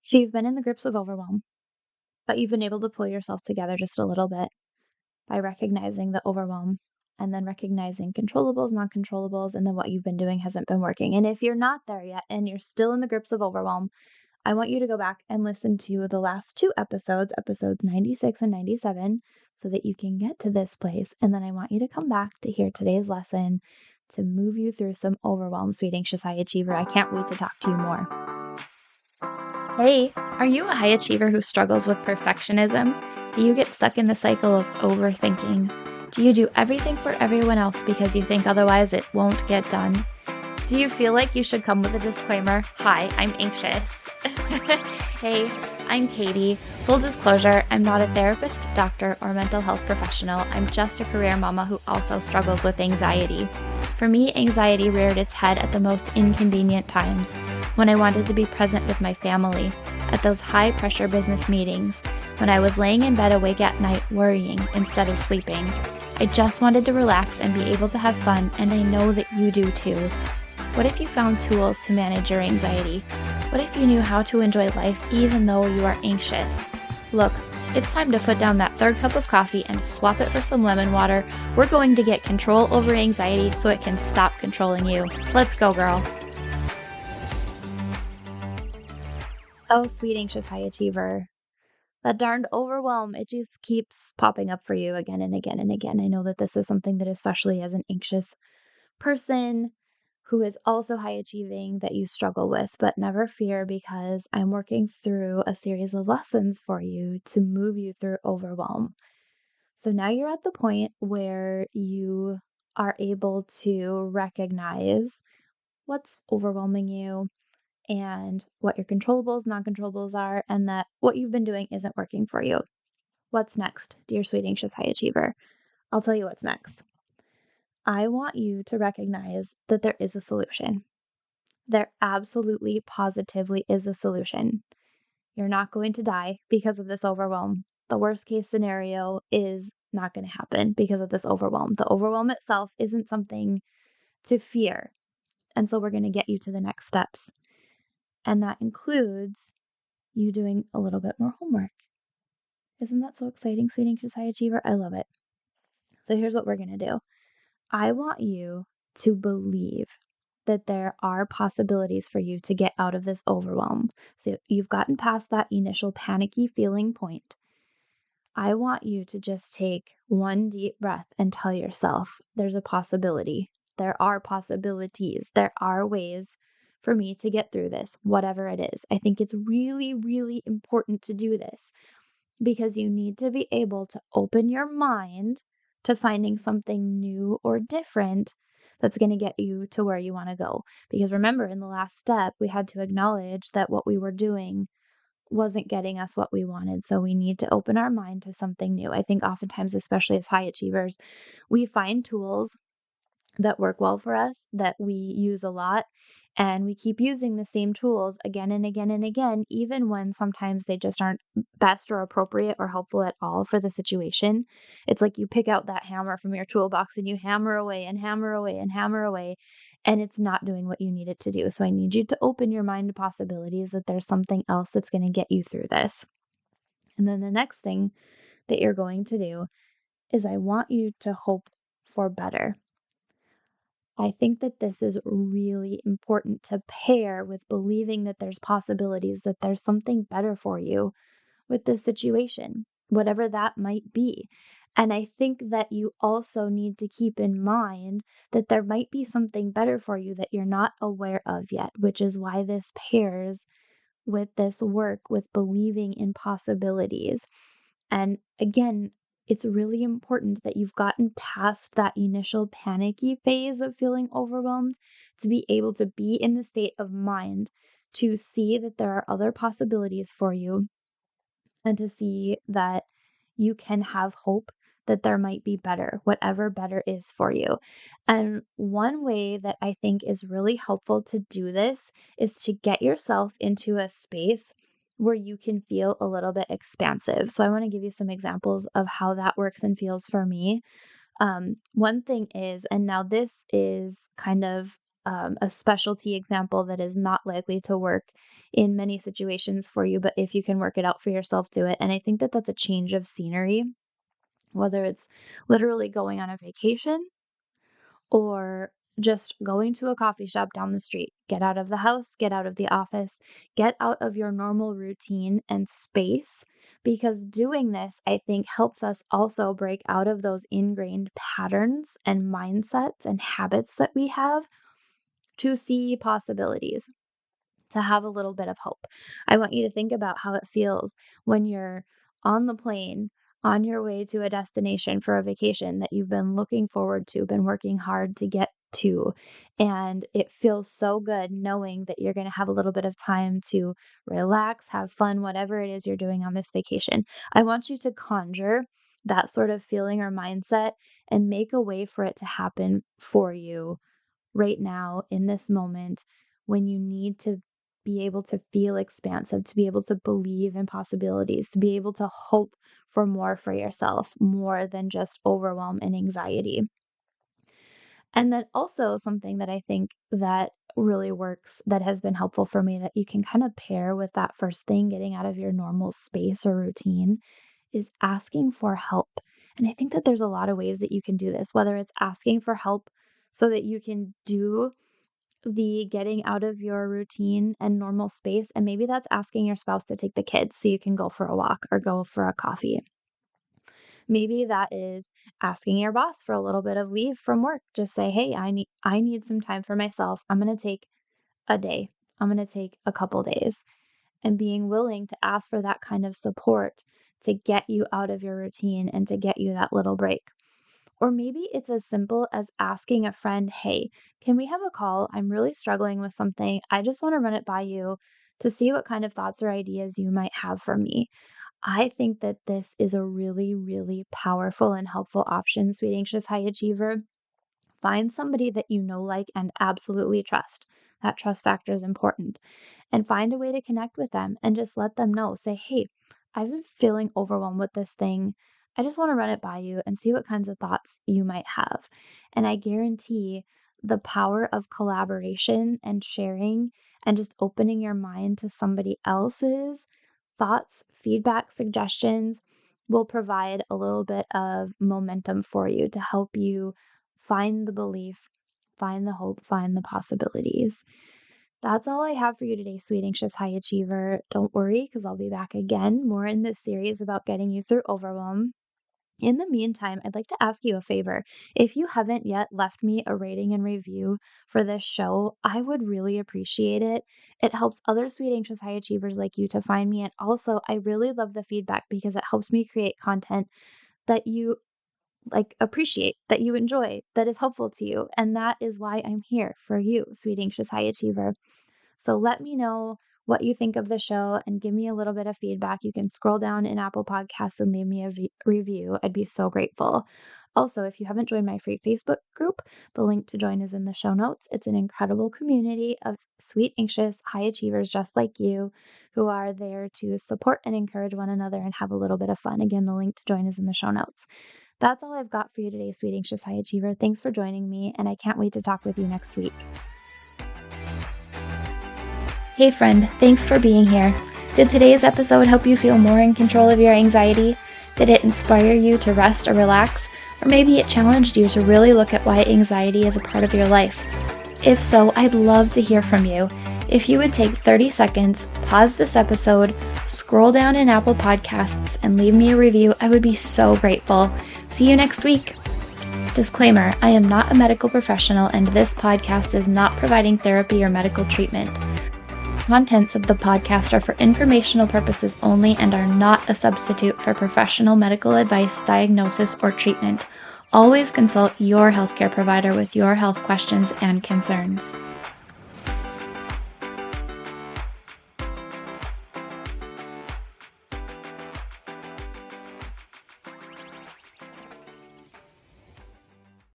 So you've been in the grips of overwhelm, but you've been able to pull yourself together just a little bit by recognizing the overwhelm and then recognizing controllables, non-controllables, and then what you've been doing hasn't been working. And if you're not there yet and you're still in the grips of overwhelm, I want you to go back and listen to the last two episodes, episodes 96 and 97, so that you can get to this place. And then I want you to come back to hear today's lesson to move you through some overwhelm, sweet, anxious, high achiever. I can't wait to talk to you more. Hey, are you a high achiever who struggles with perfectionism? Do you get stuck in the cycle of overthinking? Do you do everything for everyone else because you think otherwise it won't get done? Do you feel like you should come with a disclaimer? Hi, I'm anxious. Hey, I'm Katy. Full disclosure, I'm not a therapist, doctor, or mental health professional. I'm just a career mama who also struggles with anxiety. For me, anxiety reared its head at the most inconvenient times, when I wanted to be present with my family, at those high-pressure business meetings, when I was laying in bed awake at night worrying instead of sleeping. I just wanted to relax and be able to have fun, and I know that you do too. What if you found tools to manage your anxiety? What if you knew how to enjoy life even though you are anxious? Look, it's time to put down that third cup of coffee and swap it for some lemon water. We're going to get control over anxiety so it can stop controlling you. Let's go, girl. Oh, sweet, anxious, high achiever. That darned overwhelm, it just keeps popping up for you again and again and again. I know that this is something that, especially as an anxious person who is also high achieving, that you struggle with, but never fear, because I'm working through a series of lessons for you to move you through overwhelm. So now you're at the point where you are able to recognize what's overwhelming you and what your controllables, non-controllables are, and that what you've been doing isn't working for you. What's next, dear sweet anxious high achiever? I'll tell you what's next. I want you to recognize that there is a solution. There absolutely, positively is a solution. You're not going to die because of this overwhelm. The worst case scenario is not going to happen because of this overwhelm. The overwhelm itself isn't something to fear. And so we're going to get you to the next steps. And that includes you doing a little bit more homework. Isn't that so exciting, sweet anxious high achiever? I love it. So here's what we're going to do. I want you to believe that there are possibilities for you to get out of this overwhelm. So you've gotten past that initial panicky feeling point. I want you to just take one deep breath and tell yourself there's a possibility. There are possibilities. There are ways for me to get through this, whatever it is. I think it's really, really important to do this because you need to be able to open your mind to finding something new or different that's going to get you to where you want to go. Because remember, in the last step, we had to acknowledge that what we were doing wasn't getting us what we wanted. So we need to open our mind to something new. I think oftentimes, especially as high achievers, we find tools that work well for us, that we use a lot, and we keep using the same tools again and again and again, even when sometimes they just aren't best or appropriate or helpful at all for the situation. It's like you pick out that hammer from your toolbox and you hammer away and hammer away and hammer away, and it's not doing what you need it to do. So I need you to open your mind to possibilities, that there's something else that's going to get you through this. And then the next thing that you're going to do is I want you to hope for better. I think that this is really important to pair with believing that there's possibilities, that there's something better for you with this situation, whatever that might be. And I think that you also need to keep in mind that there might be something better for you that you're not aware of yet, which is why this pairs with this work with believing in possibilities. And again, it's really important that you've gotten past that initial panicky phase of feeling overwhelmed to be able to be in the state of mind to see that there are other possibilities for you and to see that you can have hope that there might be better, whatever better is for you. And one way that I think is really helpful to do this is to get yourself into a space where you can feel a little bit expansive. So I want to give you some examples of how that works and feels for me. One thing is, and now this is kind of a specialty example that is not likely to work in many situations for you, but if you can work it out for yourself, do it. And I think that that's a change of scenery, whether it's literally going on a vacation or just going to a coffee shop down the street. Get out of the house, get out of the office, get out of your normal routine and space, because doing this, I think, helps us also break out of those ingrained patterns and mindsets and habits that we have to see possibilities, to have a little bit of hope. I want you to think about how it feels when you're on the plane on your way to a destination for a vacation that you've been looking forward to, been working hard to get to. And it feels so good knowing that you're going to have a little bit of time to relax, have fun, whatever it is you're doing on this vacation. I want you to conjure that sort of feeling or mindset and make a way for it to happen for you right now in this moment when you need to be able to feel expansive, to be able to believe in possibilities, to be able to hope for more for yourself, more than just overwhelm and anxiety. And then also something that I think that really works, that has been helpful for me, that you can kind of pair with that first thing, getting out of your normal space or routine, is asking for help. And I think that there's a lot of ways that you can do this, whether it's asking for help so that you can do the getting out of your routine and normal space. And maybe that's asking your spouse to take the kids so you can go for a walk or go for a coffee. Maybe that is asking your boss for a little bit of leave from work. Just say, "Hey, I need some time for myself. I'm going to take a day. I'm going to take a couple days." And being willing to ask for that kind of support to get you out of your routine and to get you that little break. Or maybe it's as simple as asking a friend, "Hey, can we have a call? I'm really struggling with something. I just want to run it by you to see what kind of thoughts or ideas you might have for me." I think that this is a really, really powerful and helpful option, sweet anxious high achiever. Find somebody that you know, like, and absolutely trust. That trust factor is important. And find a way to connect with them and just let them know. Say, "Hey, I've been feeling overwhelmed with this thing. I just want to run it by you and see what kinds of thoughts you might have." And I guarantee the power of collaboration and sharing and just opening your mind to somebody else's thoughts, feedback, suggestions will provide a little bit of momentum for you to help you find the belief, find the hope, find the possibilities. That's all I have for you today, sweet anxious high achiever. Don't worry, because I'll be back again more in this series about getting you through overwhelm. In the meantime, I'd like to ask you a favor. If you haven't yet left me a rating and review for this show, I would really appreciate it. It helps other sweet, anxious high achievers like you to find me. And also, I really love the feedback because it helps me create content that you appreciate, that you enjoy, that is helpful to you. And that is why I'm here for you, sweet, anxious high achiever. So let me know what you think of the show and give me a little bit of feedback. You can scroll down in Apple Podcasts and leave me a review. I'd be so grateful. Also, if you haven't joined my free Facebook group, the link to join is in the show notes. It's an incredible community of sweet, anxious, high achievers just like you who are there to support and encourage one another and have a little bit of fun. Again, the link to join is in the show notes. That's all I've got for you today, sweet, anxious, high achiever. Thanks for joining me, and I can't wait to talk with you next week. Hey friend, thanks for being here. Did today's episode help you feel more in control of your anxiety? Did it inspire you to rest or relax? Or maybe it challenged you to really look at why anxiety is a part of your life? If so, I'd love to hear from you. If you would take 30 seconds, pause this episode, scroll down in Apple Podcasts, and leave me a review, I would be so grateful. See you next week. Disclaimer, I am not a medical professional and this podcast is not providing therapy or medical treatment. Contents of the podcast are for informational purposes only and are not a substitute for professional medical advice, diagnosis, or treatment. Always consult your healthcare provider with your health questions and concerns.